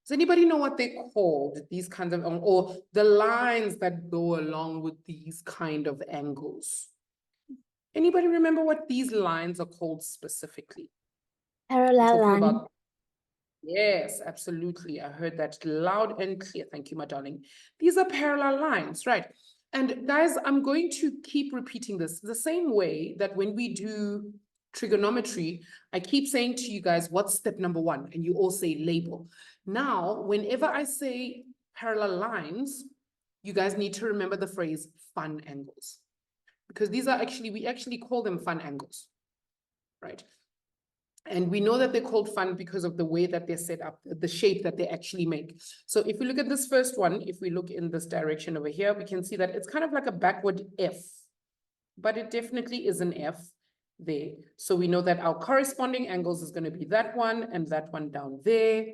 Does anybody know what they're called? These kinds of, or the lines that go along with these kind of angles? Anybody remember what these lines are called specifically? Parallel line. About, yes, absolutely. I heard that loud and clear. Thank you, my darling. These are parallel lines, right? And guys, I'm going to keep repeating this the same way that when we do trigonometry, I keep saying to you guys, what's step number one? And you all say label. Now, whenever I say parallel lines, you guys need to remember the phrase fun angles, because these are actually, we actually call them fun angles, right? And we know that they're called fun because of the way that they're set up, the shape that they actually make. So if we look at this first one, if we look in this direction over here, we can see that it's kind of like a backward F, but it definitely is an F there. So we know that our corresponding angles is going to be that one and that one down there,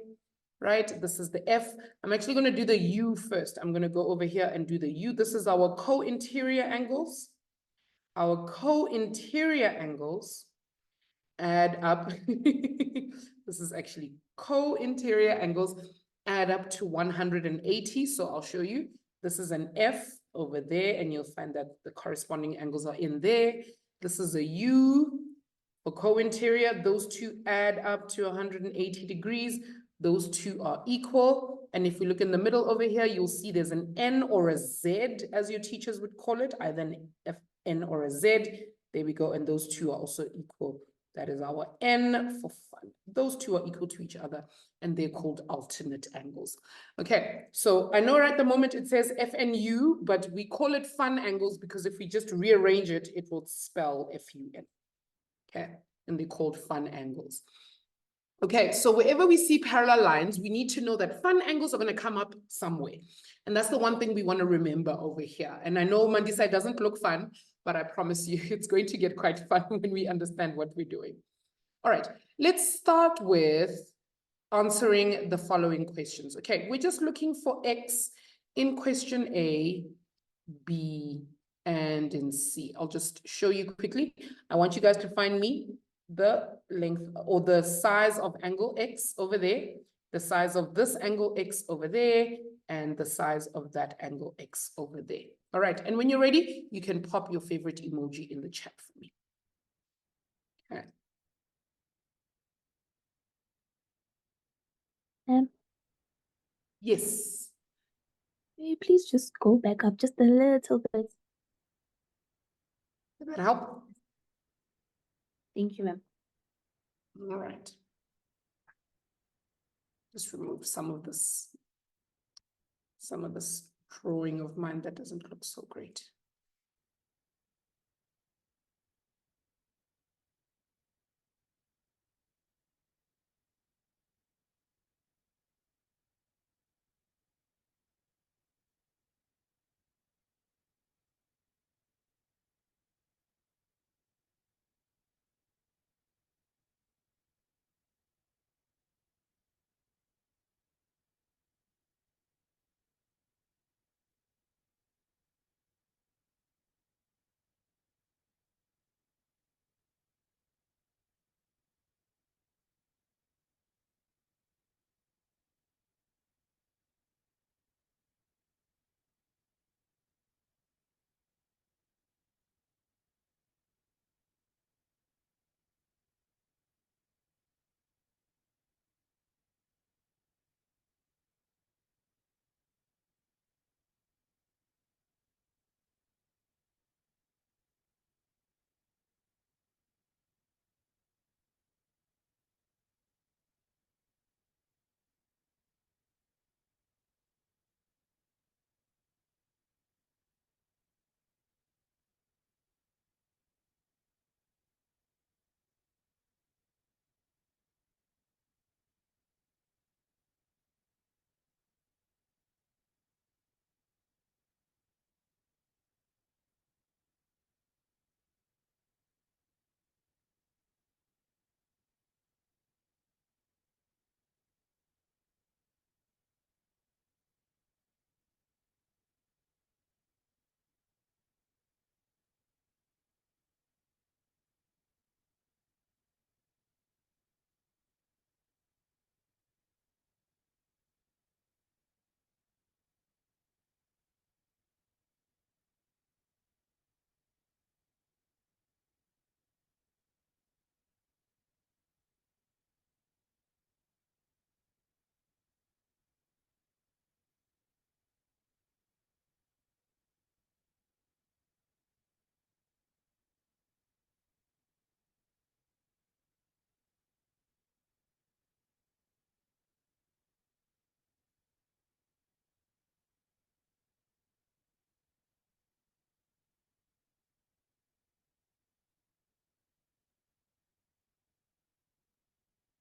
right? This is the F. I'm actually going to do the U first. I'm going to go over here and do the U. This is our co-interior angles. Our co-interior angles add up. This is actually co-interior angles add up to 180. So I'll show you. This is an F over there, and you'll find that the corresponding angles are in there. This is a U for co-interior. Those two add up to 180 degrees. Those two are equal. And if we look in the middle over here, you'll see there's an N or a Z, as your teachers would call it, either an N or a Z. There we go. And those two are also equal. That is our N for fun. Those two are equal to each other, and they're called alternate angles. Okay, so I know right at the moment it says FNU, but we call it fun angles because if we just rearrange it, it will spell FUN. Okay, and they're called fun angles. Okay, so wherever we see parallel lines, we need to know that fun angles are going to come up somewhere. And that's the one thing we want to remember over here. And I know Mandisa doesn't look fun, but I promise you it's going to get quite fun when we understand what we're doing. All right, let's start with answering the following questions. Okay, we're just looking for X in question A, B, and in C. I'll just show you quickly. I want you guys to find me the length or the size of angle X over there, the size of this angle X over there, and the size of that angle X over there. All right, and when you're ready, you can pop your favorite emoji in the chat for me. Okay. Yes. May you please just go back up just a little bit? Did that help? Thank you, ma'am. All right. Just remove some of this drawing of mine that doesn't look so great.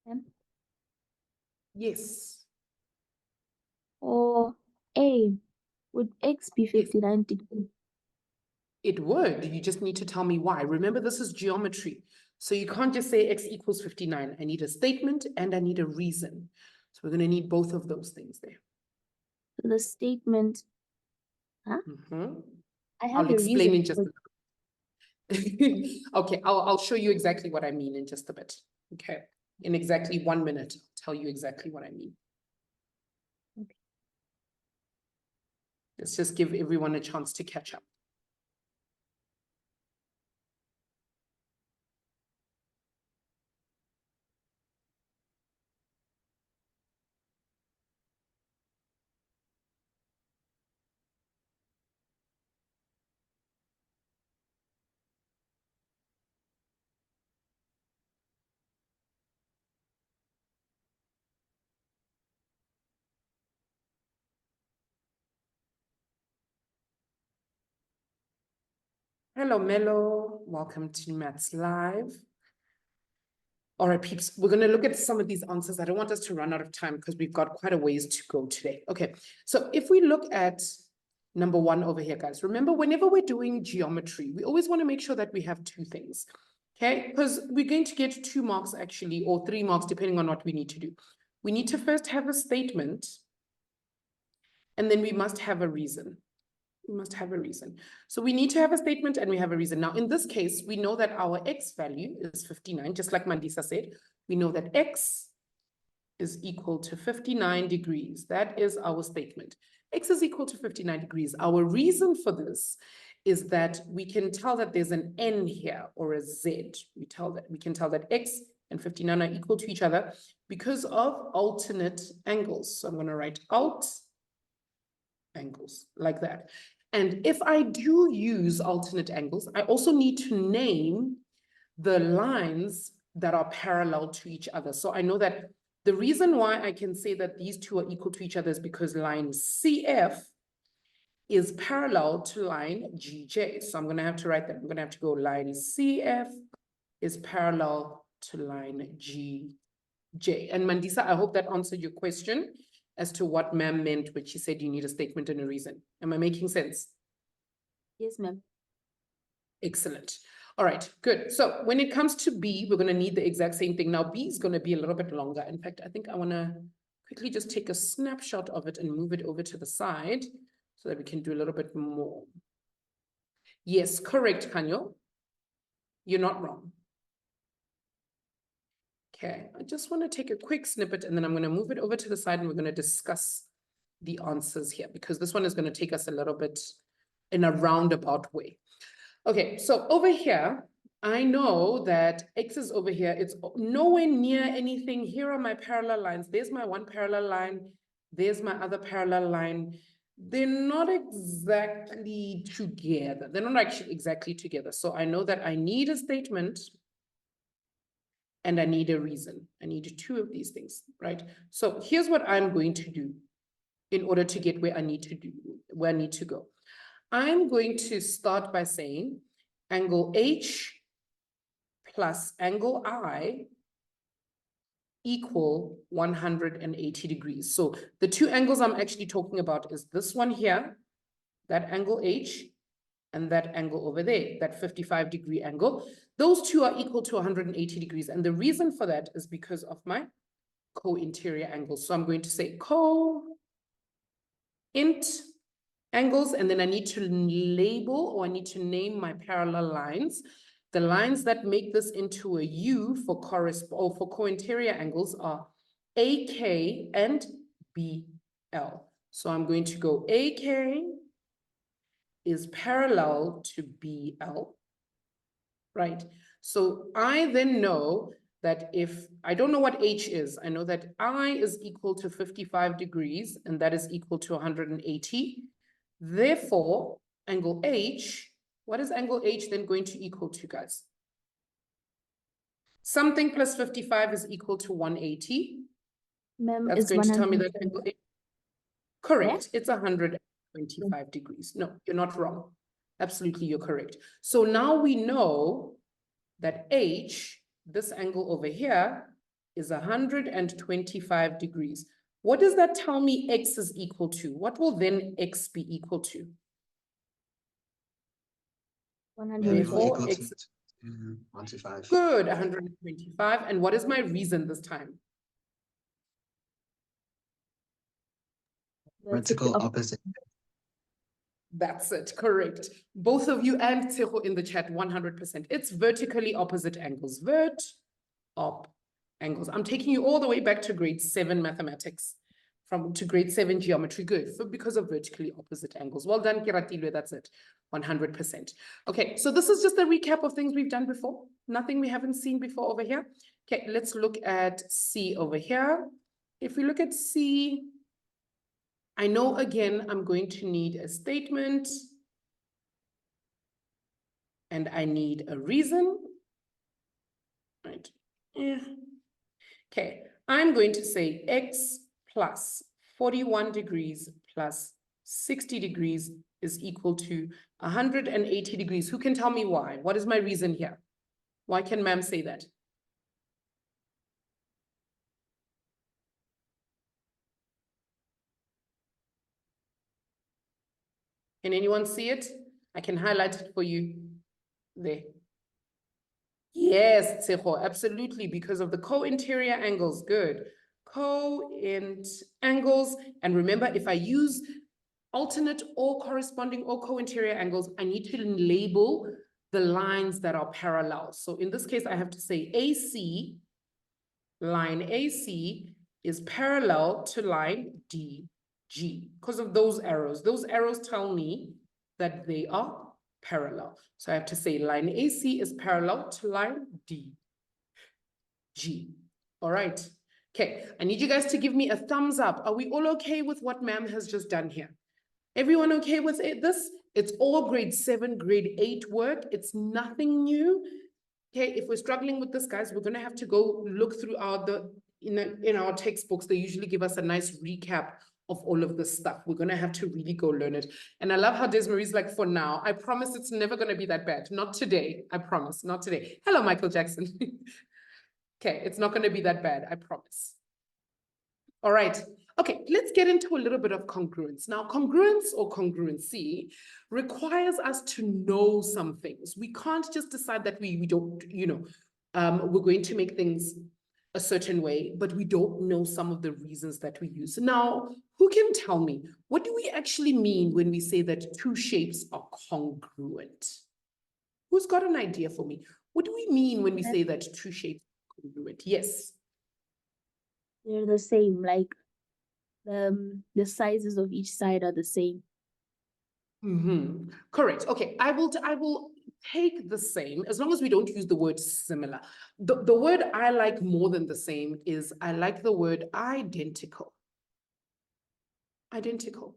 Ma'am. Yes. Or A, would X be Yes. 59 degrees? It would. You just need to tell me why. Remember, this is geometry. So you can't just say X equals 59. I need a statement and I need a reason. So we're going to need both of those things there. So the statement, I have I'll a explain reason in just for a minute. Okay, I'll show you exactly what I mean in just a bit. Okay, in exactly 1 minute, I'll tell you exactly what I mean. Okay. Let's just give everyone a chance to catch up. Hello, Mello. Welcome to Maths Live. All right, peeps, we're going to look at some of these answers. I don't want us to run out of time because we've got quite a ways to go today. Okay, so if we look at number 1 over here, guys, remember, whenever we're doing geometry, we always want to make sure that we have 2 things, okay? Because we're going to get 2 marks actually, or 3 marks, depending on what we need to do. We need to first have a statement, and then we must have a reason. We must have a reason. So we need to have a statement and we have a reason. Now, in this case, we know that our X value is 59, just like Mandisa said. We know that X is equal to 59 degrees. That is our statement. X is equal to 59 degrees. Our reason for this is that we can tell that there's an N here or a Z. We can tell that X and 59 are equal to each other because of alternate angles. So I'm going to write alt angles like that. And if I do use alternate angles, I also need to name the lines that are parallel to each other. So I know that the reason why I can say that these two are equal to each other is because line CF is parallel to line GJ. So I'm going to have to write that. I'm going to have to go line CF is parallel to line GJ. And Mandisa, I hope that answered your question as to what ma'am meant when she said you need a statement and a reason. Am I making sense? Yes, ma'am. Excellent. All right, good. So when it comes to B, we're going to need the exact same thing. Now, B is going to be a little bit longer. In fact, I think I want to quickly just take a snapshot of it and move it over to the side so that we can do a little bit more. Yes, correct, Kanyo. You're not wrong. Okay, I just want to take a quick snippet and then I'm going to move it over to the side and we're going to discuss the answers here because this one is going to take us a little bit in a roundabout way. Okay, so over here, I know that X is over here. It's nowhere near anything. Here are my parallel lines. There's my one parallel line. There's my other parallel line. They're not exactly together. They're not actually exactly together. So I know that I need a statement and I need a reason. I need 2 of these things, right? So here's what I'm going to do in order to get where I need to go. I'm going to start by saying angle H plus angle I equal 180 degrees. So the 2 angles I'm actually talking about is this one here, that angle H, and that angle over there, that 55-degree angle. Those 2 are equal to 180 degrees. And the reason for that is because of my co-interior angles. So I'm going to say co-int angles, and then I need to label or I need to name my parallel lines. The lines that make this into a U for co-interior angles are AK and BL. So I'm going to go AK is parallel to BL, right? So I then know that if I don't know what H is, I know that I is equal to 55 degrees and that is equal to 180. Therefore, angle H, what is angle H then going to equal to, guys? Something plus 55 is equal to 180. Ma'am, That's it's going to tell me that 120. angle H. Correct. Yeah? It's 125 degrees. No, you're not wrong. Absolutely, you're correct. So now we know that H, this angle over here, is 125 degrees. What does that tell me x is equal to? What will then x be equal to? 104. Therefore, x 125. good, 125. And what is my reason this time? Vertical opposite. That's it, correct. Both of you and Tseho in the chat, 100%. It's vertically opposite angles. Op angles. I'm taking you all the way back to grade 7 mathematics, to grade 7 geometry. Good, because of vertically opposite angles. Well done, Kiratilwe, that's it, 100%. Okay, so this is just a recap of things we've done before. Nothing we haven't seen before over here. Okay, let's look at C over here. If we look at C, I know, again, I'm going to need a statement and I need a reason, right? Yeah. Okay, I'm going to say x plus 41 degrees plus 60 degrees is equal to 180 degrees. Who can tell me why? What is my reason here? Why can ma'am say that? Can anyone see it? I can highlight it for you there. Yes, Tseho, absolutely, because of the co-interior angles. Good. Co-int angles. And remember, if I use alternate or corresponding or co-interior angles, I need to label the lines that are parallel. So in this case, I have to say AC, line AC is parallel to line DG because of those arrows. Those arrows tell me that they are parallel. So I have to say line AC is parallel to line DG. All right. Okay, I need you guys to give me a thumbs up. Are we all okay with what ma'am has just done here? Everyone okay with this? It's all grade 7, grade 8 work. It's nothing new. Okay, if we're struggling with this, guys, we're gonna have to go look through in our textbooks. They usually give us a nice recap of all of this stuff. We're gonna have to really go learn it. And I love how Desmarie's like, for now, I promise it's never gonna be that bad. Not today, I promise, not today. Hello, Michael Jackson. Okay, it's not gonna be that bad, I promise. All right, okay, let's get into a little bit of congruence. Now, congruence or congruency requires us to know some things. We can't just decide that we don't, we're going to make things a certain way, but we don't know some of the reasons that we use. Now, who can tell me, what do we actually mean when we say that two shapes are congruent? Who's got an idea for me? What do we mean when we say that two shapes are congruent? Yes. They're the same, like the sizes of each side are the same. Mm-hmm. Correct. Okay, I will take the same, as long as we don't use the word similar. The word I like more than the same is, I like the word identical. Identical.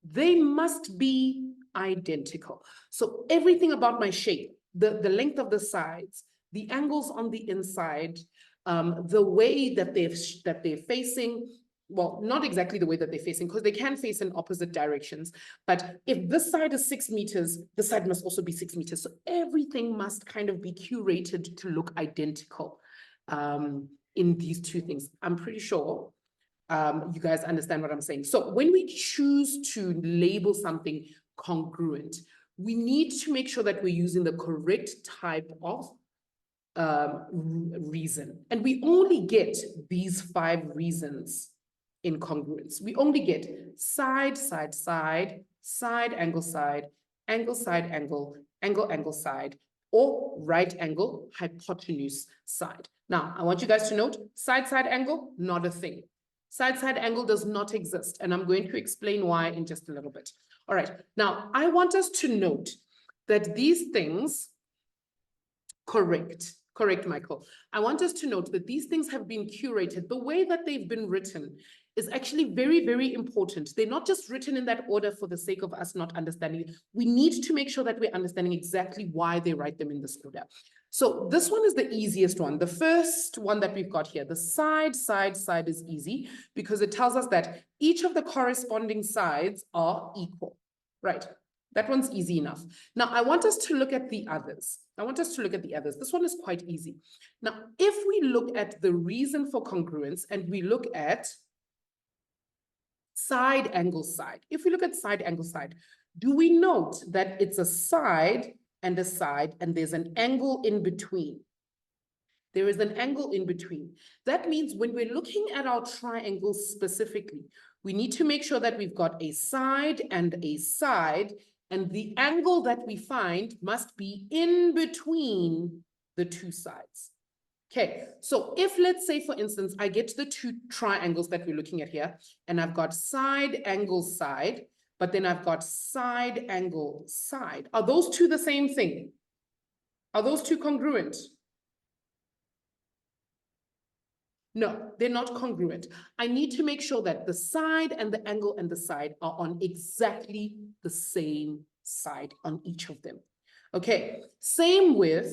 They must be identical. So everything about my shape, the length of the sides, the angles on the inside, the way that they're facing, well, not exactly the way that they're facing, because they can face in opposite directions. But if this side is 6 meters, this side must also be 6 meters. So everything must kind of be curated to look identical in these two things. I'm pretty sure you guys understand what I'm saying. So when we choose to label something congruent, we need to make sure that we're using the correct type of reason. And we only get these 5 reasons in congruence. We only get side, side, side, side, angle, side, angle, side, angle, angle, angle, side, or right angle, hypotenuse, side. Now, I want you guys to note, side, side angle, not a thing. Side, side angle does not exist, and I'm going to explain why in just a little bit. All right, now, I want us to note that these things, correct, Michael. I want us to note that these things have been curated. The way that they've been written is actually very, very important. They're not just written in that order for the sake of us not understanding it. We need to make sure that we're understanding exactly why they write them in this order. So this one is the easiest one. The first one that we've got here, the side, side, side is easy because it tells us that each of the corresponding sides are equal, right? That one's easy enough. Now, I want us to look at the others. This one is quite easy. Now, if we look at the reason for congruence and we look at side angle side, if we look at side angle side, do we note that it's a side and there's an angle in between? There is an angle in between. That means when we're looking at our triangles specifically, we need to make sure that we've got a side, and the angle that we find must be in between the two sides. Okay, so if, let's say, for instance, I get the two triangles that we're looking at here, and I've got side angle side, but then I've got side angle side. Are those two the same thing? Are those two congruent? No, they're not congruent. I need to make sure that the side and the angle and the side are on exactly the same side on each of them. Okay, same with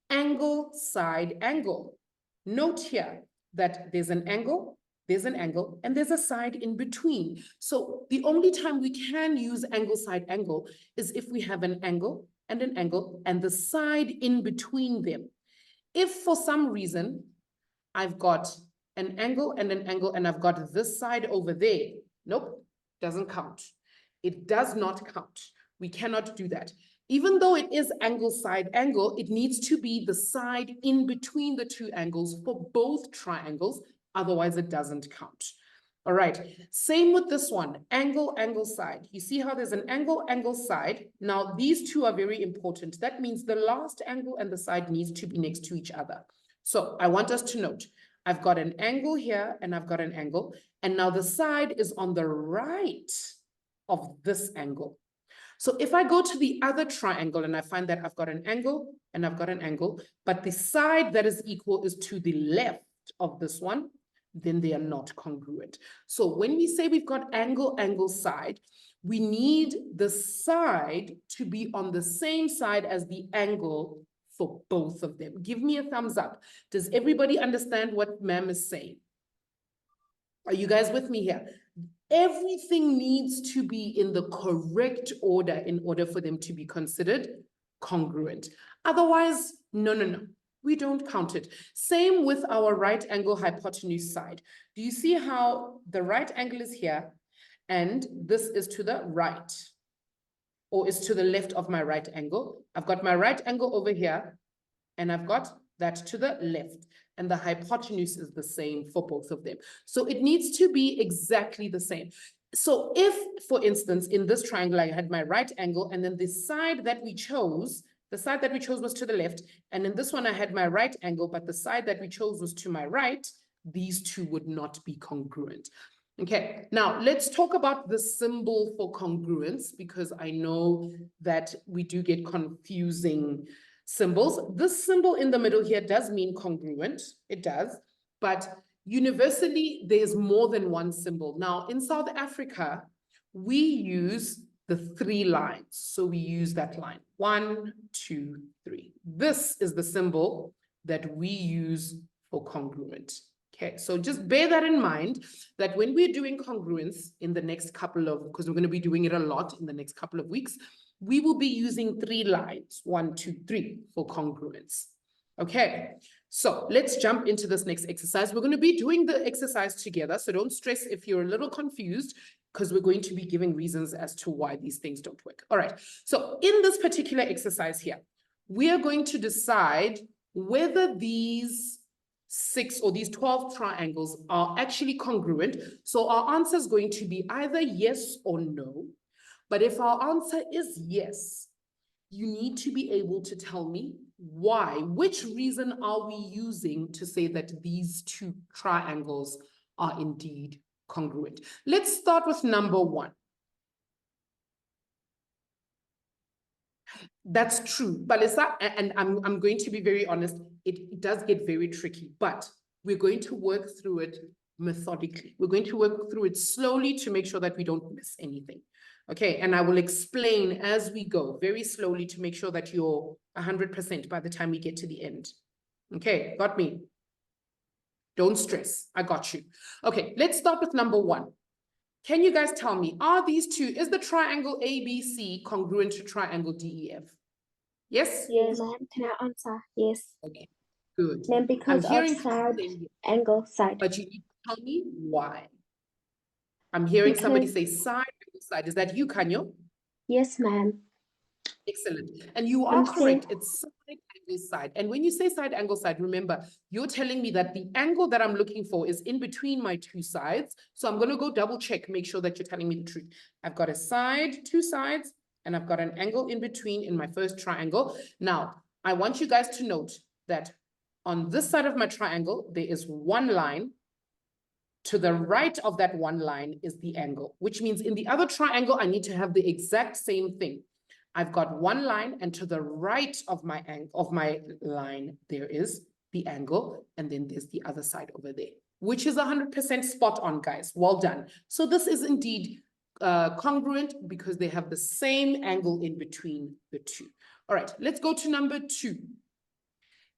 angle, side, angle. Note here that there's an angle, and there's a side in between. So the only time we can use angle, side, angle is if we have an angle, and the side in between them. If for some reason I've got an angle, and I've got this side over there, nope, doesn't count. It does not count. We cannot do that. Even though it is angle, side, angle, it needs to be the side in between the two angles for both triangles, otherwise it doesn't count. All right, same with this one, angle, angle, side. You see how there's an angle, angle, side. Now, these two are very important. That means the last angle and the side needs to be next to each other. So I want us to note, I've got an angle here and I've got an angle, and now the side is on the right of this angle. So if I go to the other triangle and I find that I've got an angle and I've got an angle, but the side that is equal is to the left of this one, then they are not congruent. So when we say we've got angle, angle, side, we need the side to be on the same side as the angle for both of them. Give me a thumbs up. Does everybody understand what ma'am is saying? Are you guys with me here? Everything needs to be in the correct order in order for them to be considered congruent. Otherwise, no, we don't count it. Same with our right angle hypotenuse side. Do you see how the right angle is here and this is to the right, or is to the left of my right angle? I've got my right angle over here and I've got that to the left, and the hypotenuse is the same for both of them. So it needs to be exactly the same. So if, for instance, in this triangle, I had my right angle, and then the side that we chose was to the left, and in this one I had my right angle, but the side that we chose was to my right, these two would not be congruent. Okay, now let's talk about the symbol for congruence, because I know that we do get confusing symbols. This symbol in the middle here does mean congruent, it does, but universally there's more than one symbol. Now in South Africa, we use the 3 lines. So we use that line, 1, 2, 3. This is the symbol that we use for congruent. Okay, so just bear that in mind, that when we're doing congruence in the next couple of, because we're going to be doing it a lot in the next couple of weeks, we will be using 3 lines, 1, 2, 3 for congruence. Okay, so let's jump into this next exercise. We're going to be doing the exercise together, so don't stress if you're a little confused, because we're going to be giving reasons as to why these things don't work. All right, so in this particular exercise here, we are going to decide whether these 6 or these 12 triangles are actually congruent. So our answer is going to be either yes or no. But if our answer is yes, you need to be able to tell me why. Which reason are we using to say that these 2 triangles are indeed congruent? Let's start with number 1. That's true, Balisa, and I'm going to be very honest, it does get very tricky, but we're going to work through it methodically. We're going to work through it slowly to make sure that we don't miss anything. Okay, and I will explain as we go, very slowly, to make sure that you're 100% by the time we get to the end. Okay, got me? Don't stress, I got you. Okay, let's start with number 1. Can you guys tell me, are these two, is the triangle ABC congruent to triangle DEF? Yes? Yes. Ma'am, can I answer? Yes. Okay, good. Ma'am, I'm because of hearing side, saying yes, angle, side. but you need to tell me why. I'm hearing somebody Because- say side, angle, side. Is that you, Kanyo? Yes, ma'am. Excellent. And you are I'm saying- correct. It's side, angle, side. And when you say side, angle, side, remember, you're telling me that the angle that I'm looking for is in between my two sides. So I'm going to go double check, make sure that you're telling me the truth. I've got a side, two sides, and I've got an angle in between in my first triangle. Now, I want you guys to note that on this side of my triangle, there is one line. To the right of that one line is the angle, which means in the other triangle, I need to have the exact same thing. I've got one line, and to the right of my line, there is the angle, and then there's the other side over there, which is 100% spot on, guys. Well done. So this is indeed congruent because they have the same angle in between the two. All right, let's go to number 2.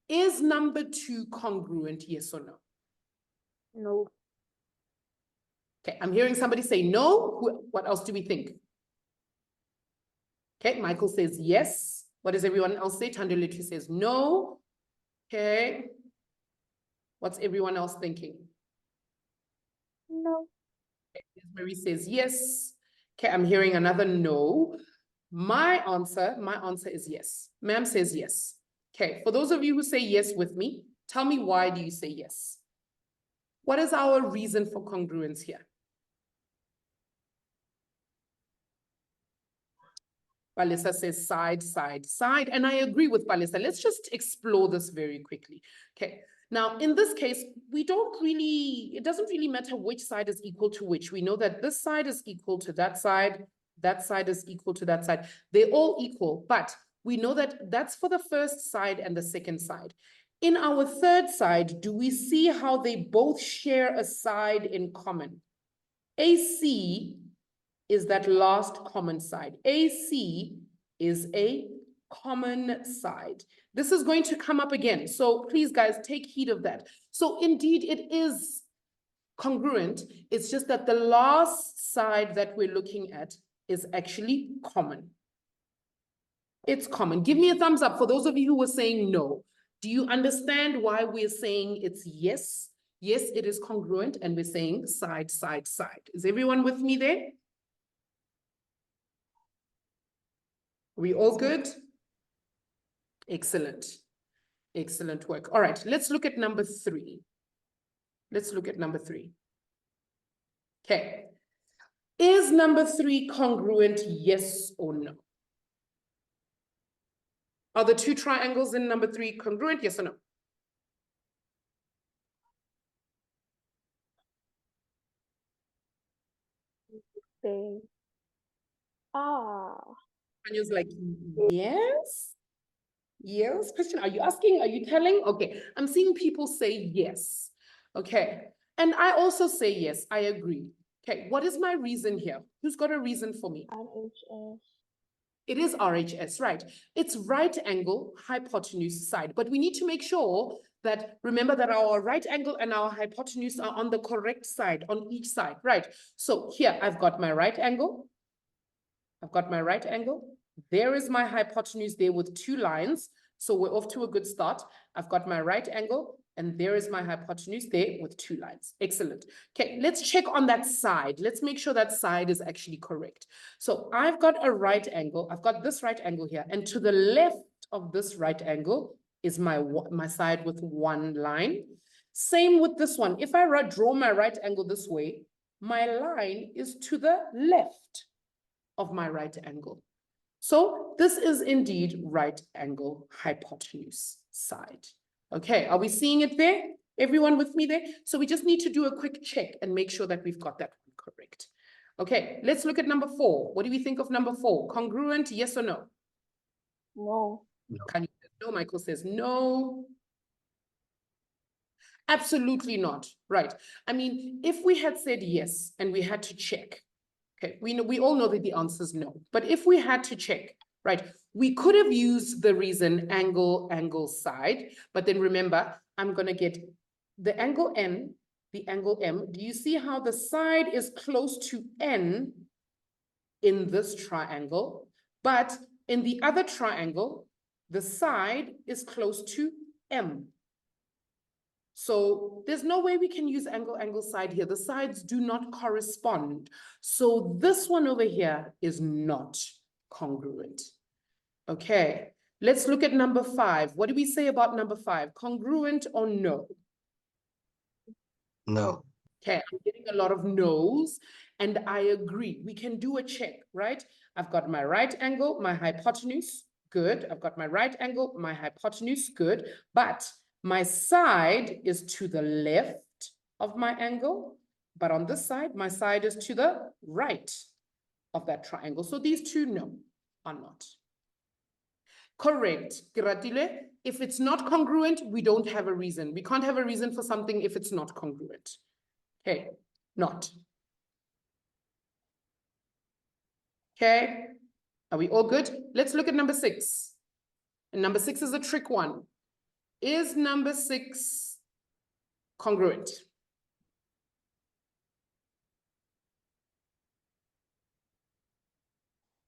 Is number 2 congruent, yes or no? No. Okay, I'm hearing somebody say no. What else do we think? Okay, Michael says yes. What does everyone else say? Tandolitu says no. Okay. What's everyone else thinking? No. Okay, Marie says yes. Okay, I'm hearing another no. My answer is yes. Ma'am says yes. Okay, for those of you who say yes with me, tell me, why do you say yes? What is our reason for congruence here? Palisa says side, side, side. And I agree with Palisa. Let's just explore this very quickly. Okay. Now, in this case, it doesn't really matter which side is equal to which. We know that this side is equal to that side is equal to that side. They're all equal, but we know that that's for the first side and the second side. In our third side, do we see how they both share a side in common? AC is that last common side. AC is a common side. This is going to come up again. So please, guys, take heed of that. So indeed, it is congruent. It's just that the last side that we're looking at is actually common. It's common. Give me a thumbs up for those of you who were saying no. Do you understand why we're saying it's yes? Yes, it is congruent, and we're saying side, side, side. Is everyone with me there? Are we all good? Excellent. Excellent work. All right, let's look at number 3. Let's look at number 3. Okay. Is number 3 congruent, yes or no? Are the two triangles in number 3 congruent, yes or no? They are. Tanya's like, yes. Yes. Question, are you asking? Are you telling? Okay. I'm seeing people say yes. Okay. And I also say yes. I agree. Okay. What is my reason here? Who's got a reason for me? RHS. It is RHS, right? It's right angle, hypotenuse, side. But we need to make sure that, remember that our right angle and our hypotenuse are on the correct side, on each side, right? So here I've got my right angle. I've got my right angle. There is my hypotenuse there with 2 lines. So we're off to a good start. I've got my right angle, and there is my hypotenuse there with 2 lines. Excellent. Okay, let's check on that side. Let's make sure that side is actually correct. So I've got a right angle. I've got this right angle here. And to the left of this right angle is my side with 1 line. Same with this one. If I draw my right angle this way, my line is to the left of my right angle. So this is indeed right angle hypotenuse side. Okay, are we seeing it there? Everyone with me there? So we just need to do a quick check and make sure that we've got that one correct. Okay, let's look at number 4. What do we think of number 4? Congruent, yes or no? No. Can you say no? Michael says no. Absolutely not, right? I mean, if we had said yes and we had to check, okay, we all know that the answer is no. But if we had to check, right, we could have used the reason angle, angle, side. But then remember, I'm going to get the angle N, the angle M, do you see how the side is close to N in this triangle, but in the other triangle, the side is close to M. So there's no way we can use angle side here. The sides do not correspond. So this one over here is not congruent. Okay, let's look at number 5. What do we say about number 5? Congruent or no? No. Okay, I'm getting a lot of no's, and I agree. We can do a check, right? I've got my right angle, my hypotenuse, good. I've got my right angle, my hypotenuse, good. But my side is to the left of my angle, but on this side, my side is to the right of that triangle. So these two, no, are not. Correct. If it's not congruent, we don't have a reason. We can't have a reason for something if it's not congruent. Okay, not. Okay, are we all good? Let's look at number 6. And number 6 is a trick one. Is number 6 congruent?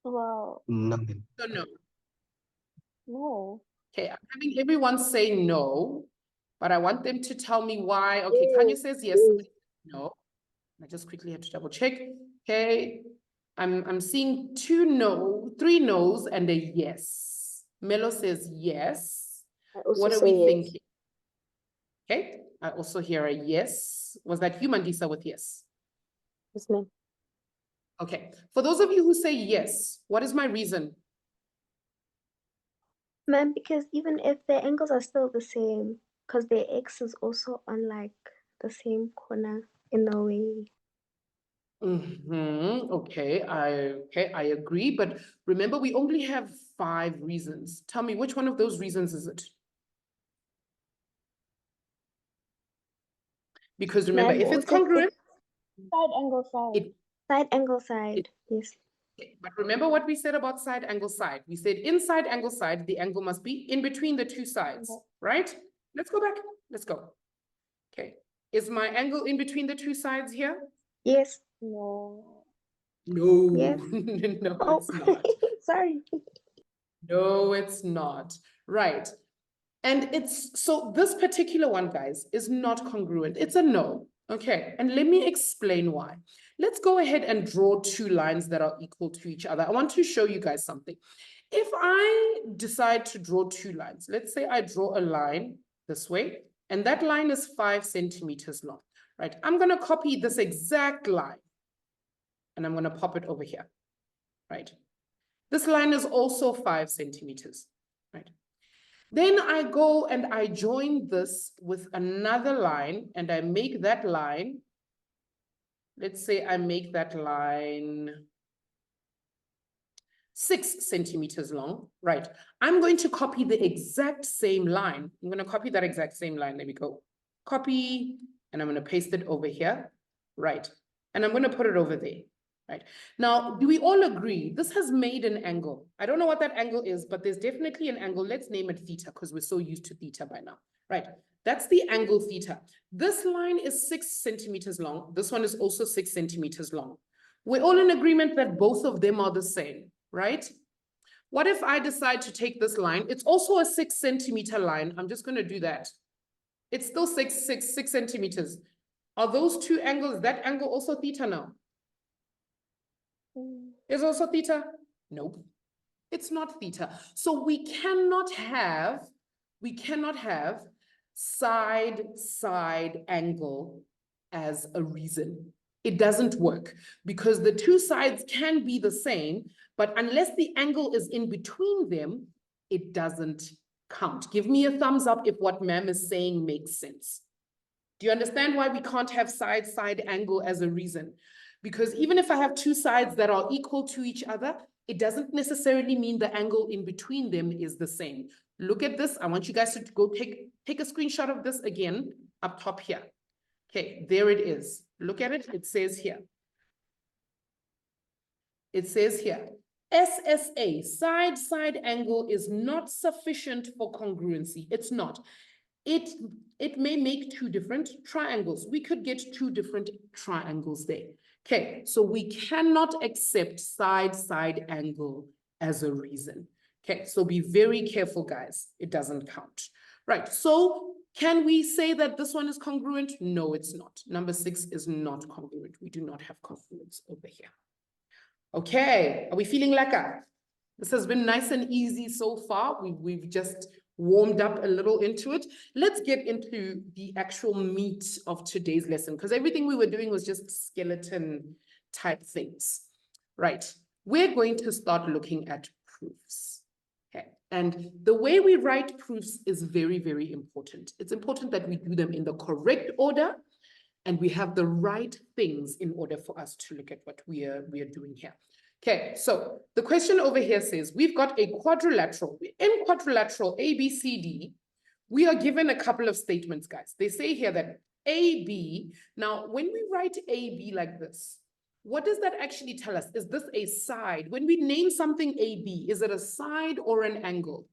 Well, No. So no. no. Okay, I'm having everyone say no, but I want them to tell me why. Okay, Kanye says yes. No. I just quickly have to double check. Okay, I'm seeing 3 no's and a yes. Melo says yes. I also What are say we yes. thinking? Okay, I also hear a yes. Was that you, Mandisa, with yes? Yes, ma'am. Okay, for those of you who say yes, what is my reason? Ma'am, because even if the angles are still the same, because the x is also on like the same corner in a way. Okay, I agree, but remember we only have 5 reasons. Tell me, which one of those reasons is it? Because remember, Ma'am, if it's also congruent, side angle side. it, Side angle side. Yes. but remember what we said about side angle side. We said inside angle side, the angle must be in between the 2 sides, Okay. right? Let's go back. Let's go. Okay, is my angle in between the 2 sides here? Yes. No. No, Yes. no, Oh, it's not. sorry. No, it's not. Right. And it's, so this particular one, guys, is not congruent. It's a no. Okay, and let me explain why. Let's go ahead and draw 2 lines that are equal to each other. I want to show you guys something. If I decide to draw 2 lines, let's say I draw a line this way, and that line is 5 centimeters long, right? I'm going to copy this exact line, and I'm going to pop it over here, right? This line is also 5 centimeters, right? Then I go and I join this with another line, and I make that line, let's say I make that line 6 centimeters long, right? I'm going to copy the exact same line. I'm going to copy that exact same line. There we go. Copy, and I'm going to paste it over here, right? And I'm going to put it over there, right? Now, do we all agree this has made an angle? I don't know what that angle is, but there's definitely an angle. Let's name it theta because we're so used to theta by now, right? That's the angle theta. This line is 6 centimeters long. This one is also 6 centimeters long. We're all in agreement that both of them are the same, right? What if I decide to take this line? It's also a 6 centimeter line. I'm just going to do that. It's still 6 centimeters. Are those 2 angles, that angle also theta now? Is also theta? Nope. It's not theta. So we cannot have side angle as a reason. It doesn't work because the 2 sides can be the same, but unless the angle is in between them, it doesn't count. Give me a thumbs up if what ma'am is saying makes sense. Do you understand why we can't have side angle as a reason? Because even if I have 2 sides that are equal to each other, it doesn't necessarily mean the angle in between them is the same. Look at this. I want you guys to go take a screenshot of this again up top here. Okay, there it is. Look at it. It says here. It says here, SSA, side angle is not sufficient for congruency. It's not. it may make two different triangles. We could get two different triangles there. Okay, so we cannot accept side-side angle as a reason. Okay, so be very careful, guys. It doesn't count. Right, so can we say that this one is congruent? No, it's not. Number 6 is not congruent. We do not have congruence over here. Okay, are we feeling lekker? This has been nice and easy so far. We've just warmed up a little into it. Let's get into the actual meat of today's lesson, because everything we were doing was just skeleton type things. Right, we're going to start looking at proofs. Okay, and the way we write proofs is very, very important. It's important that we do them in the correct order and we have the right things in order for us to look at what we are doing here. Okay, so the question over here says, we've got a quadrilateral. In quadrilateral ABCD, we are given a couple of statements, guys. They say here that AB, now when we write AB like this, what does that actually tell us? Is this a side? When we name something AB, is it a side or an angle?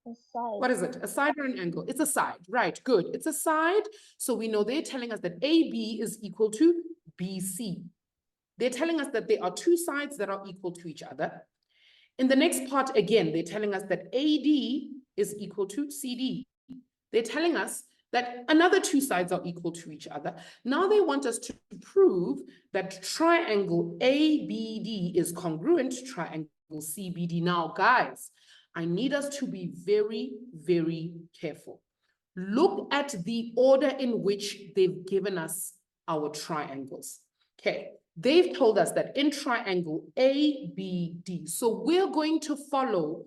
A side. What is it? A side or an angle? It's a side, right? Good. It's a side. So we know they're telling us that AB is equal to BC. They're telling us that there are two sides that are equal to each other. In the next part, again, they're telling us that AD is equal to CD. They're telling us that another two sides are equal to each other. Now they want us to prove that triangle ABD is congruent to triangle CBD. Now, guys, I need us to be very, very careful. Look at the order in which they've given us our triangles. Okay. They've told us that in triangle ABD, so we're going to follow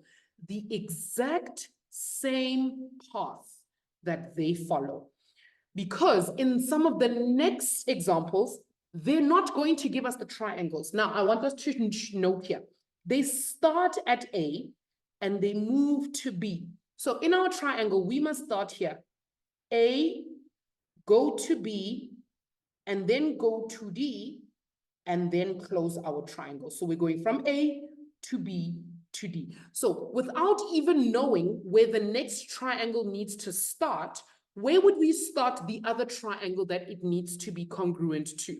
the exact same path that they follow. Because in some of the next examples, they're not going to give us the triangles. Now, I want us to note here, they start at A and they move to B. So in our triangle, we must start here. A, go to B, and then go to D, and then close our triangle. So we're going from A to B to D. So without even knowing where the next triangle needs to start, where would we start the other triangle that it needs to be congruent to?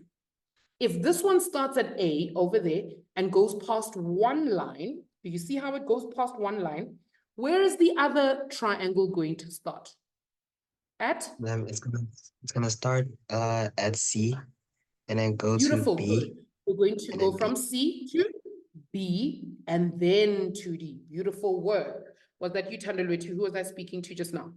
If this one starts at A over there and goes past one line, do you see how it goes past one line? Where is the other triangle going to start? At? It's gonna start at C and then go Beautiful, to B. good. We're going to and go then from B. C to B and then to D. Beautiful work. Was that you, Tandalweti? Who was I speaking to just now?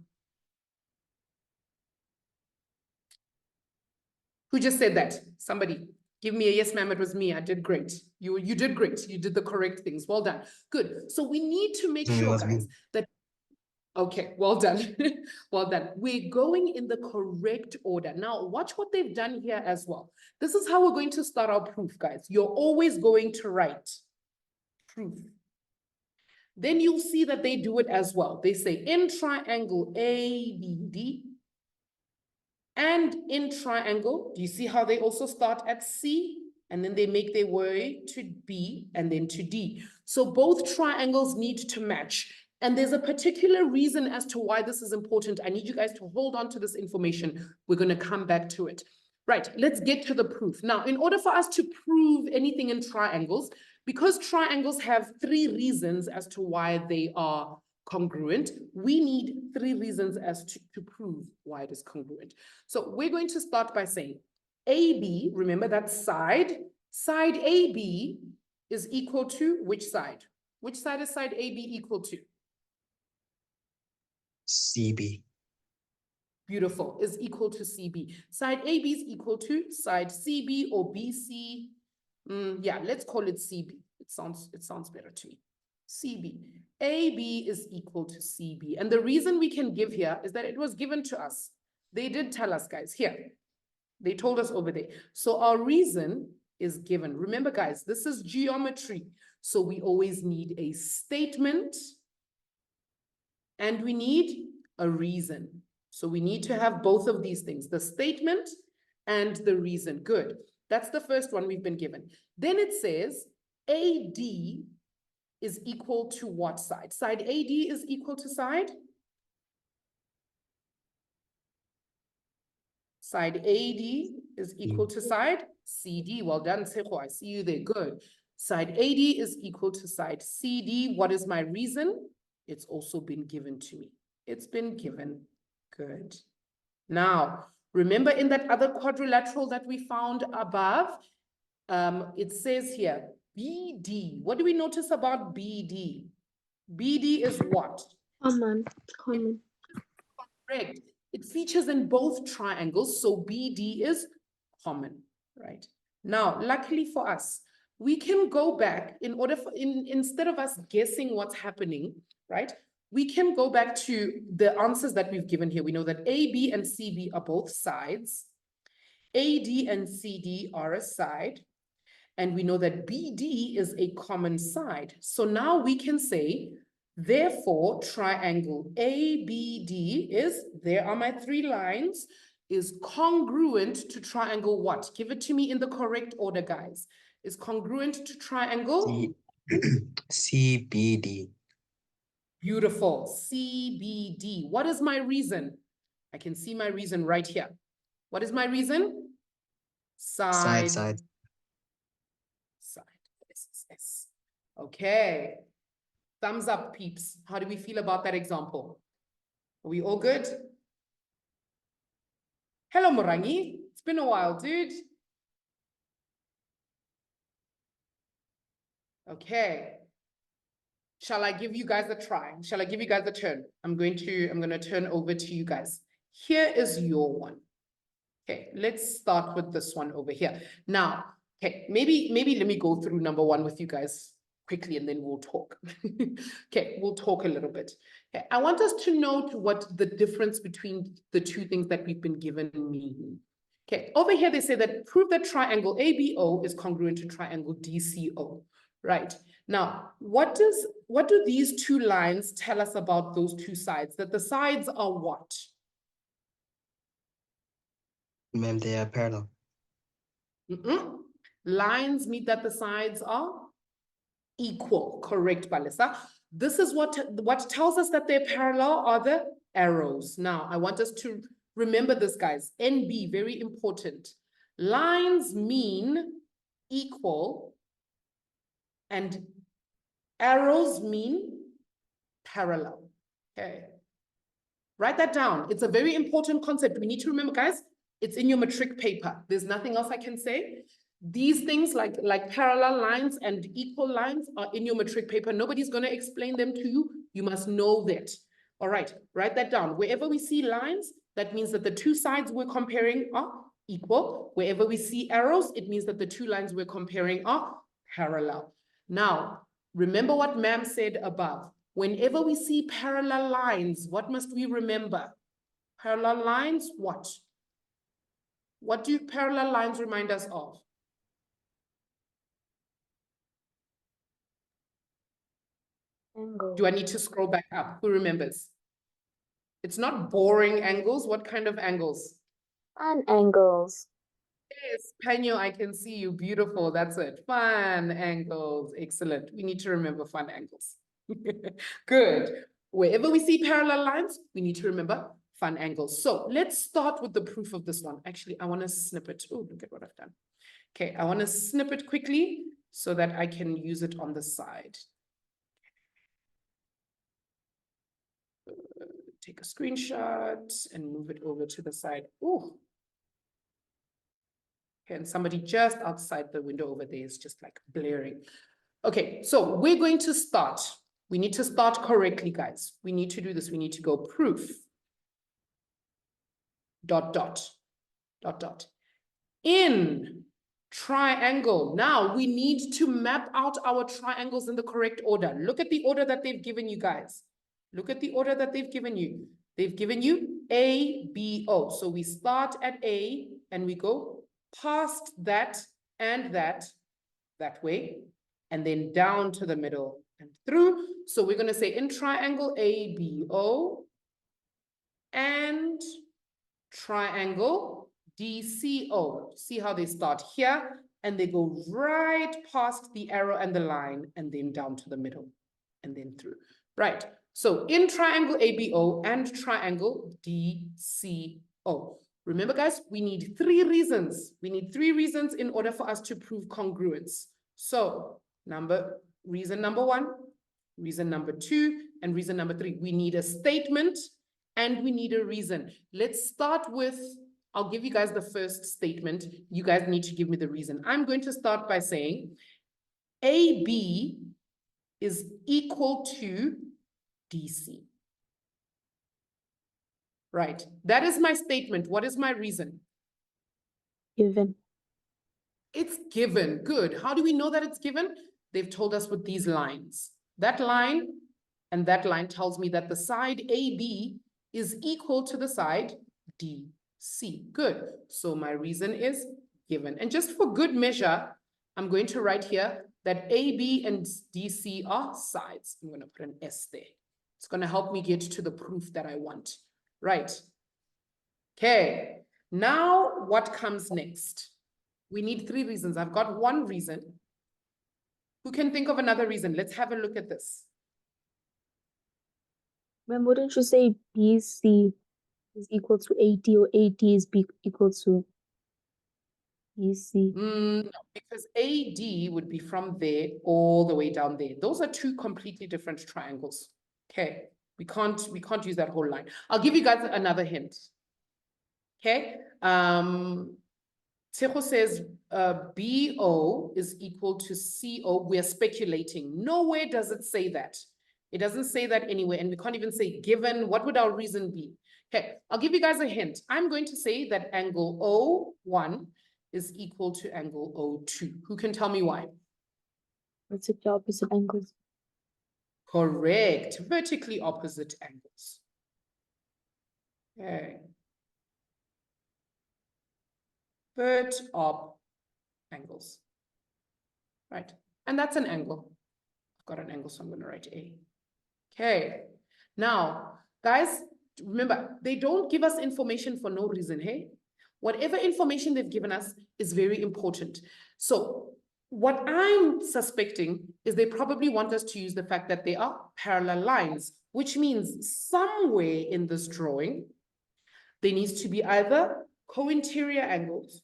Who just said that? Somebody. Give me a yes, ma'am. It was me. I did great. You did great. You did the correct things. Well done. Good. So we need to make It sure, was me. guys, that okay, well done. Well done. We're going in the correct order. Now, watch what they've done here as well. This is how we're going to start our proof, guys. You're always going to write proof. Then you'll see that they do it as well. They say in triangle ABD and in triangle, do you see how they also start at C? And then they make their way to B and then to D. So both triangles need to match. And there's a particular reason as to why this is important. I need you guys to hold on to this information. We're going to come back to it. Right, let's get to the proof. Now, in order for us to prove anything in triangles, because triangles have 3 reasons as to why they are congruent, we need 3 reasons as to prove why it is congruent. So we're going to start by saying AB, remember that side AB is equal to which side? Which side is side AB equal to? CB. Beautiful, is equal to CB. Side AB is equal to side CB or BC. Yeah, let's call it CB. It sounds better to me. CB. AB is equal to CB. And the reason we can give here is that it was given to us. They did tell us, guys, here. They told us over there. So our reason is given. Remember, guys, this is geometry. So we always need a statement and we need a reason. So we need to have both of these things, the statement and the reason. Good. That's the first one we've been given. Then it says AD is equal to what side? Side AD is equal to side? Side AD is equal to side CD. Well done, Seho. I see you there. Good. Side AD is equal to side CD. What is my reason? It's also been given to me. It's been given. Good. Now, remember in that other quadrilateral that we found above, it says here, BD. What do we notice about BD? BD is what? Common. Correct. It features in both triangles, so BD is common, right? Now, luckily for us, we can go back in order for, instead of us guessing what's happening, right? We can go back to the answers that we've given here. We know that AB and CB are both sides. AD and CD are a side. And we know that BD is a common side. So now we can say, therefore, triangle ABD is, there are my 3 lines, is congruent to triangle what? Give it to me in the correct order, guys. Is congruent to triangle? CBD. Beautiful. CBD. What is my reason? I can see my reason right here. What is my reason? Side. Side. Yes. Okay. Thumbs up, peeps. How do we feel about that example? Are we all good? Hello, Morangi. It's been a while, dude. Okay. Shall I give you guys a try? Shall I give you guys a turn? I'm going to turn over to you guys. Here is your one. Okay, let's start with this one over here. Now, okay, maybe let me go through number 1 with you guys quickly and then we'll talk. Okay, we'll talk a little bit. Okay, I want us to note what the difference between the 2 things that we've been given mean. Okay, over here they say that prove that triangle ABO is congruent to triangle DCO. Right. Now, what do these 2 lines tell us about those 2 sides? That the sides are what? Ma'am, they are parallel. Lines mean that the sides are equal. Correct, Balisa. This is what tells us that they're parallel are the arrows. Now, I want us to remember this, guys. NB, very important. Lines mean equal and arrows mean parallel. Okay. Write that down. It's a very important concept. We need to remember, guys, it's in your matric paper. There's nothing else I can say. These things like parallel lines and equal lines are in your matric paper. Nobody's going to explain them to you. You must know that. All right, write that down. Wherever we see lines, that means that the 2 sides we're comparing are equal. Wherever we see arrows, it means that the 2 lines we're comparing are parallel. Now, remember what ma'am said above. Whenever we see parallel lines, what must we remember? Parallel lines, what? What do parallel lines remind us of? Angle. Do I need to scroll back up? Who remembers? It's not boring angles. What kind of angles? And angles. Yes, Panyo, I can see you. Beautiful. That's it. Fun angles. Excellent. We need to remember fun angles. Good. Wherever we see parallel lines, we need to remember fun angles. So let's start with the proof of this one. Actually, I want to snip it. Oh, look at what I've done. Okay, I want to snip it quickly so that I can use it on the side. Take a screenshot and move it over to the side. Oh. Okay, and somebody just outside the window over there is just like blaring. Okay, so we're going to start. We need to start correctly, guys. We need to do this. We need to go proof. ... In triangle. Now we need to map out our triangles in the correct order. Look at the order that they've given you, guys. Look at the order that they've given you. They've given you A, B, O. So we start at A and we go past that and that way, and then down to the middle and through. So we're going to say in triangle A, B, O and triangle DCO. See how they start here and they go right past the arrow and the line and then down to the middle and then through. Right. So in triangle ABO and triangle DCO. Remember, guys, we need 3 reasons. We need 3 reasons in order for us to prove congruence. So, reason number 1, reason number 2, and reason number 3. We need a statement and we need a reason. Let's start with, I'll give you guys the first statement. You guys need to give me the reason. I'm going to start by saying AB is equal to DC. Right, that is my statement. What is my reason? Given. It's given. Good. How do we know that it's given? They've told us with these lines. That line and that line tells me that the side AB is equal to the side DC. Good. So my reason is given. And just for good measure, I'm going to write here that AB and DC are sides. I'm going to put an S there. It's going to help me get to the proof that I want. Right. Okay. Now what comes next? We need 3 reasons. I've got 1 reason. Who can think of another reason? Let's have a look at this. Ma'am, wouldn't you say BC is equal to AT or AT is equal to BC? No, because AD would be from there all the way down there. Those are 2 completely different triangles. Okay. We can't use that whole line. I'll give you guys another hint. Okay. Tsecho says BO is equal to CO. We are speculating. Nowhere does it say that. It doesn't say that anywhere. And we can't even say given. What would our reason be? Okay. I'll give you guys a hint. I'm going to say that angle O1 is equal to angle O2. Who can tell me why? Let's take the opposite angles. Correct. Vertically opposite angles. Okay. Vert op angles. Right. And that's an angle. I've got an angle, so I'm going to write A. Okay. Now, guys, remember, they don't give us information for no reason, hey? Whatever information they've given us is very important. So, what I'm suspecting is they probably want us to use the fact that they are parallel lines, which means somewhere in this drawing, there needs to be either co-interior angles,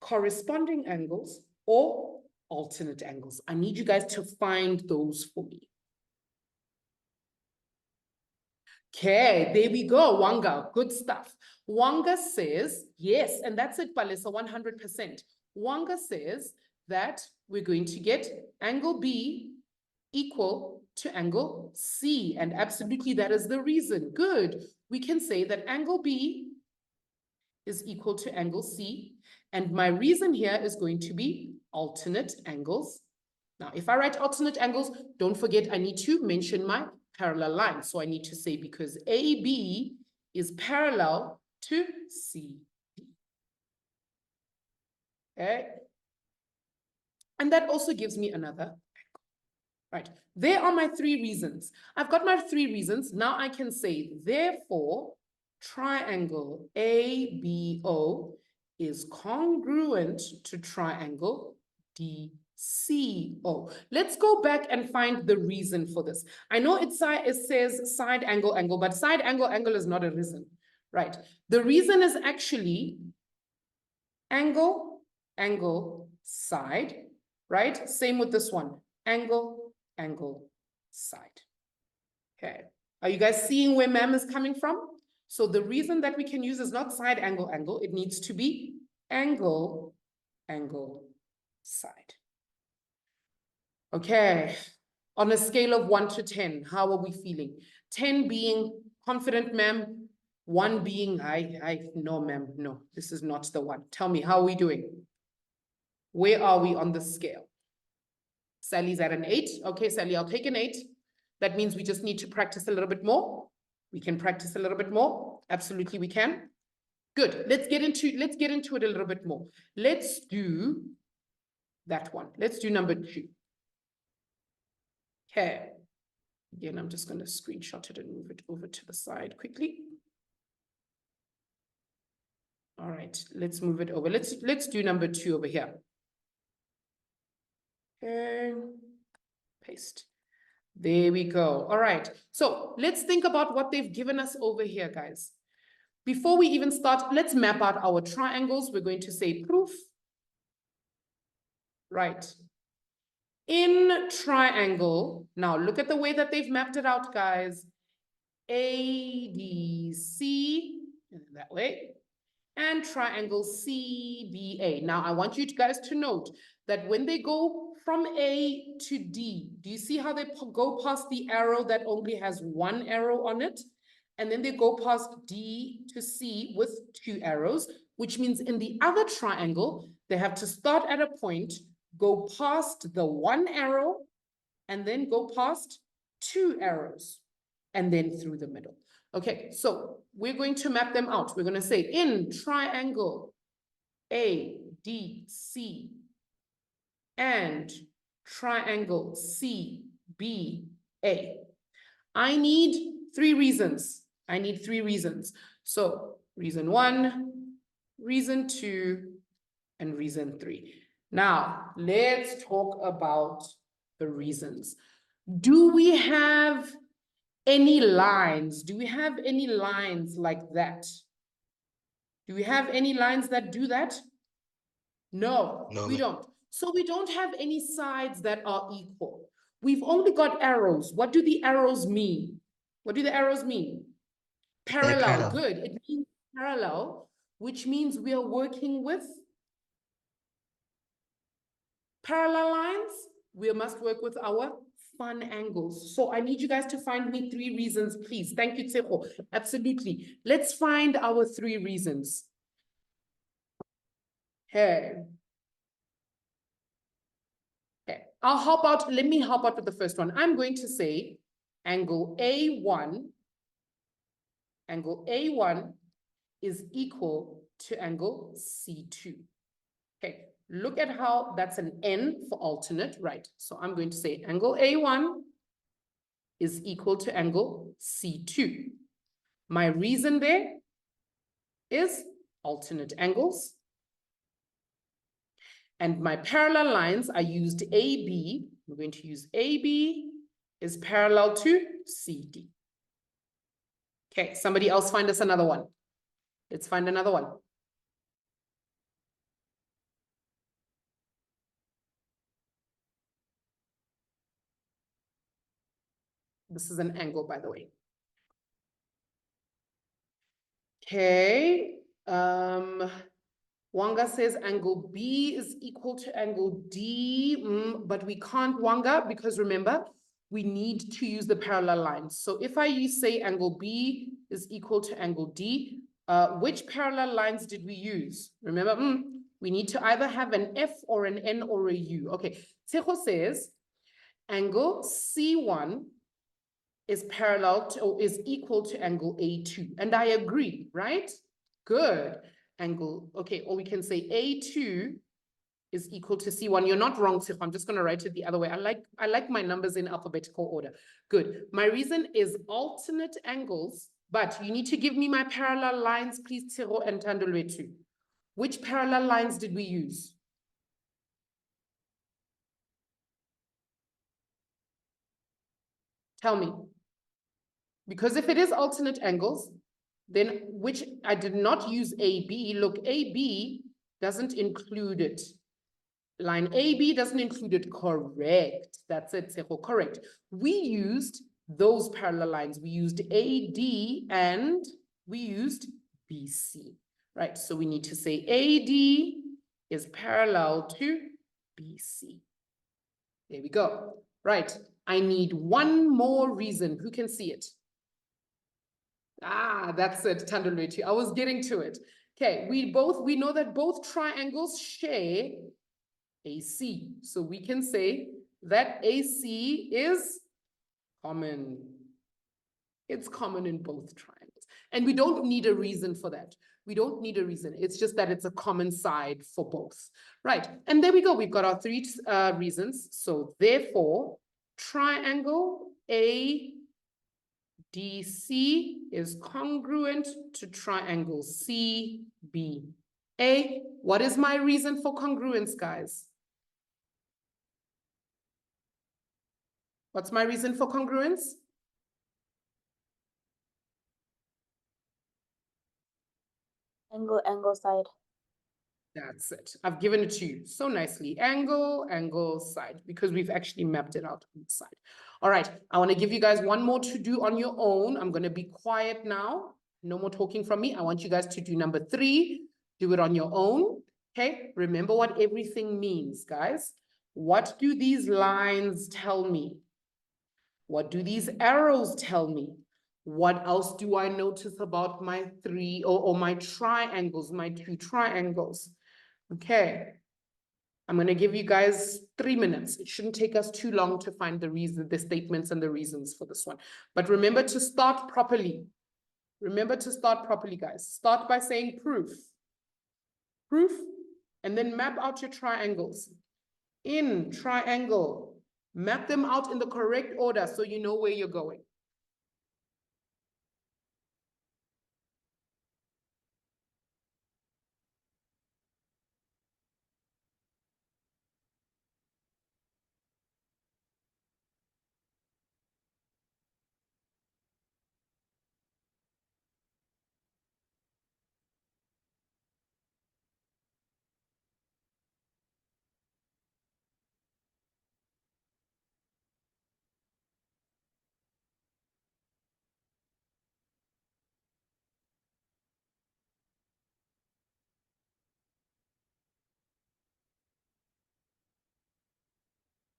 corresponding angles, or alternate angles. I need you guys to find those for me. Okay, there we go, Wanga, good stuff. Wanga says, yes, and that's it, Palisa, 100%. Wanga says that we're going to get angle B equal to angle C, and absolutely that is the reason. Good. We can say that angle B is equal to angle C, and my reason here is going to be alternate angles. Now, if I write alternate angles, don't forget I need to mention my parallel line. So I need to say because AB is parallel to CD. Okay. And that also gives me another angle. Right. There are my 3 reasons. I've got my 3 reasons. Now I can say, therefore, triangle ABO is congruent to triangle DCO. Let's go back and find the reason for this. I know it says side angle, but side angle is not a reason, right? The reason is actually angle, side, right? Same with this one, angle, side. Okay, are you guys seeing where ma'am is coming from? So the reason that we can use is not side angle, it needs to be angle, side. Okay, on a scale of 1 to 10, how are we feeling? 10 being confident, ma'am, 1 being, no, ma'am, no, this is not the one. Tell me, how are we doing? Where are we on the scale? Sally's at an 8. Okay, Sally, I'll take an 8. That means we just need to practice a little bit more. We can practice a little bit more. Absolutely, we can. Good. Let's get into it a little bit more. Let's do that one. Let's do number 2. Okay. Again, I'm just going to screenshot it and move it over to the side quickly. All right, let's move it over. Let's do number 2 over here. Okay. Paste. There we go. All right. So let's think about what they've given us over here, guys. Before we even start, let's map out our triangles. We're going to say proof. Right. In triangle, now look at the way that they've mapped it out, guys. ADC, that way, and triangle CBA. Now, I want you guys to note that when they go from A to D, do you see how they go past the arrow that only has one arrow on it? And then they go past D to C with two arrows, which means in the other triangle, they have to start at a point, go past the one arrow, and then go past two arrows, and then through the middle. Okay, so we're going to map them out. We're going to say in triangle ADC and triangle CBA. I need three reasons. So reason 1, reason 2, and reason 3. Now, let's talk about the reasons. Do we have any lines? Do we have any lines like that? Do we have any lines that do that? No, No. we don't. So we don't have any sides that are equal. We've only got arrows. What do the arrows mean? What do the arrows mean? Parallel. parallel. Good. It means parallel, which means we are working with parallel lines. We must work with our fun angles. So I need you guys to find me 3 reasons, please. Thank you, Tseho. Absolutely. Let's find our 3 reasons. Hey. Okay. Let me help out with the first one. I'm going to say angle A1 is equal to angle C2. Okay, look at how that's an N for alternate, right? So I'm going to say angle A1 is equal to angle C2. My reason there is alternate angles. And my parallel lines, I used AB. I'm going to use AB is parallel to CD. Okay, somebody else find us another one. Let's find another one. This is an angle, by the way. Okay. Wanga says angle B is equal to angle D, but we can't, Wanga, because remember, we need to use the parallel lines. So if I say angle B is equal to angle D, which parallel lines did we use? Remember, we need to either have an F or an N or a U. Okay, Tseho says angle C1 is parallel to or is equal to angle A2. And I agree, right? Good. Angle, okay, or we can say A2 is equal to C1. You're not wrong, Tseho. I'm just going to write it the other way. I like my numbers in alphabetical order. Good. My reason is alternate angles, but you need to give me my parallel lines, please, Tseho and Tandolwetu. Which parallel lines did we use? Tell me. Because if it is alternate angles, then which I did not use AB. Look, AB doesn't include it. Line AB doesn't include it. Correct. That's it, Tseho. Correct. We used those parallel lines. We used AD and we used BC. Right. So we need to say AD is parallel to BC. There we go. Right. I need one more reason. Who can see it? Ah, that's it, Tandolwetu. I was getting to it. Okay, we know that both triangles share AC. So we can say that AC is common. It's common in both triangles. And we don't need a reason for that. We don't need a reason. It's just that it's a common side for both. Right, and there we go. We've got our 3 reasons. So therefore, triangle ADC is congruent to triangle CBA. What is my reason for congruence, guys? What's my reason for congruence? Angle, angle, side. That's it. I've given it to you so nicely. Angle, angle, side, because we've actually mapped it out on the side. All right, I want to give you guys one more to do on your own. I'm going to be quiet now. No more talking from me. I want you guys to do number 3. Do it on your own. Okay, remember what everything means, guys. What do these lines tell me? What do these arrows tell me? What else do I notice about my 3 or my triangles, my 2 triangles? Okay, I'm going to give you guys 3 minutes. It shouldn't take us too long to find the statements and the reasons for this one. But remember to start properly. Remember to start properly, guys. Start by saying proof. Proof, and then map out your triangles. In triangle, map them out in the correct order so you know where you're going.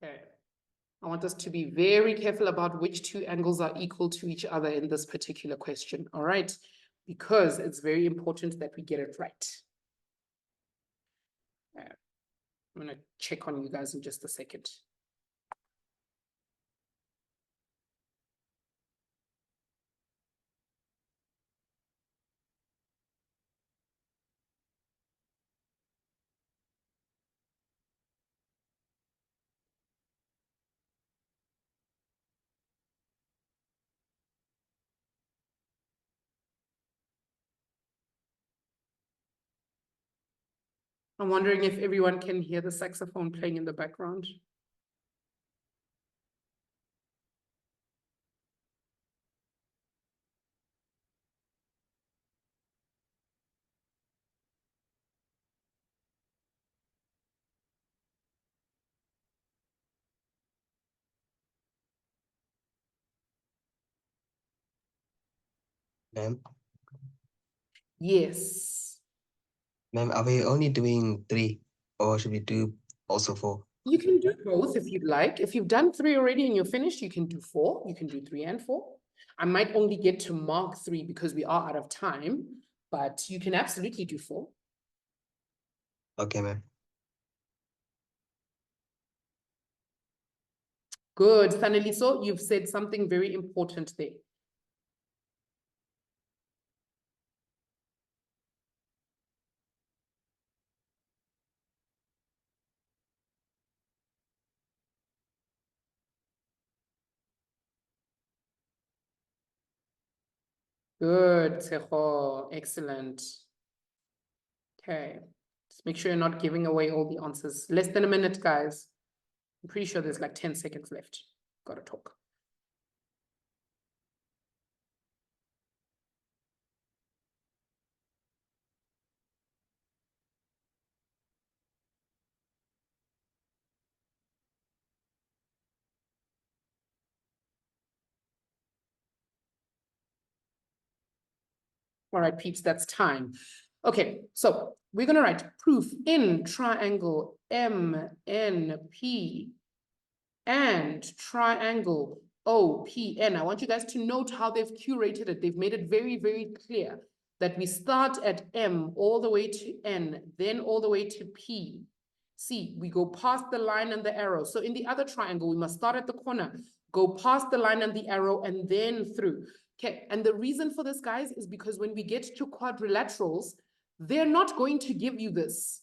Okay. I want us to be very careful about which 2 angles are equal to each other in this particular question, all right? Because it's very important that we get it right. I'm going to check on you guys in just a second. I'm wondering if everyone can hear the saxophone playing in the background. Ma'am, Yes. ma'am, are we only doing 3 or should we do also 4? You can do both if you'd like. If you've done 3 already and you're finished, you can do 4. You can do 3 and 4. I might only get to mark 3 because we are out of time, but you can absolutely do 4. Okay, ma'am. Good, Saneliso, you've said something very important there. Good, Tseho, excellent. Okay, just make sure you're not giving away all the answers. Less than a minute, guys. I'm pretty sure there's like 10 seconds left. Gotta talk. All right, peeps, that's time. Okay, so we're gonna write proof in triangle MNP and triangle OPN. I want you guys to note how they've curated it. They've made it very, very clear that we start at M all the way to N, then all the way to P. See, we go past the line and the arrow. So in the other triangle, we must start at the corner, go past the line and the arrow, and then through. Okay, and the reason for this, guys, is because when we get to quadrilaterals, they're not going to give you this.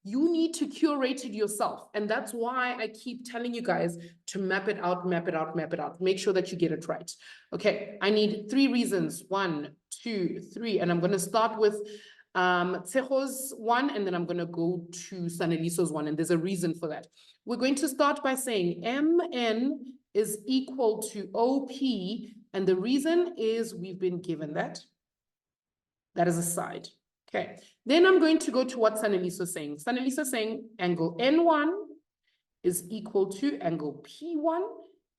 You need to curate it yourself. And that's why I keep telling you guys to map it out, map it out, map it out. Make sure that you get it right. Okay, I need 3 reasons. 1, 2, 3. And I'm going to start with Tseho's one, and then I'm going to go to Saneliso's one. And there's a reason for that. We're going to start by saying MN is equal to OP. And the reason is we've been given that. That is a side. Okay, then I'm going to go to what Sanelisa is saying. Sanelisa is saying angle N1 is equal to angle P1,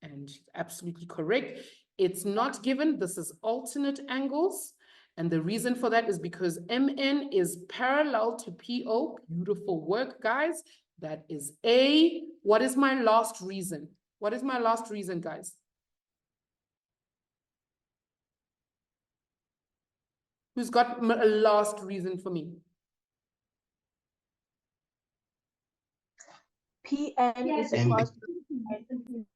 and absolutely correct. It's not given, this is alternate angles. And the reason for that is because MN is parallel to PO. Beautiful work, guys. That is A. What is my last reason? What is my last reason, guys? Who's got a last reason for me? PN is And equal to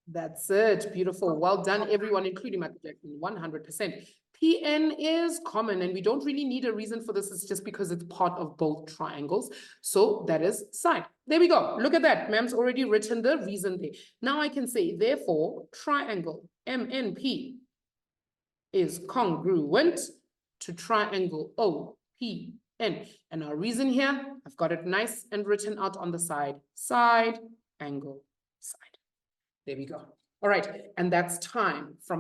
That's it. Beautiful. Well done, everyone, including Michael Jackson. 100%. PN is common, and we don't really need a reason for this. It's just because it's part of both triangles. So that is side. There we go. Look at that. Ma'am's already written the reason there. Now I can say, therefore, triangle MNP is congruent to triangle OPN. And our reason here, I've got it nice and written out on the side. Side, angle, side. There we go. All right, and that's time from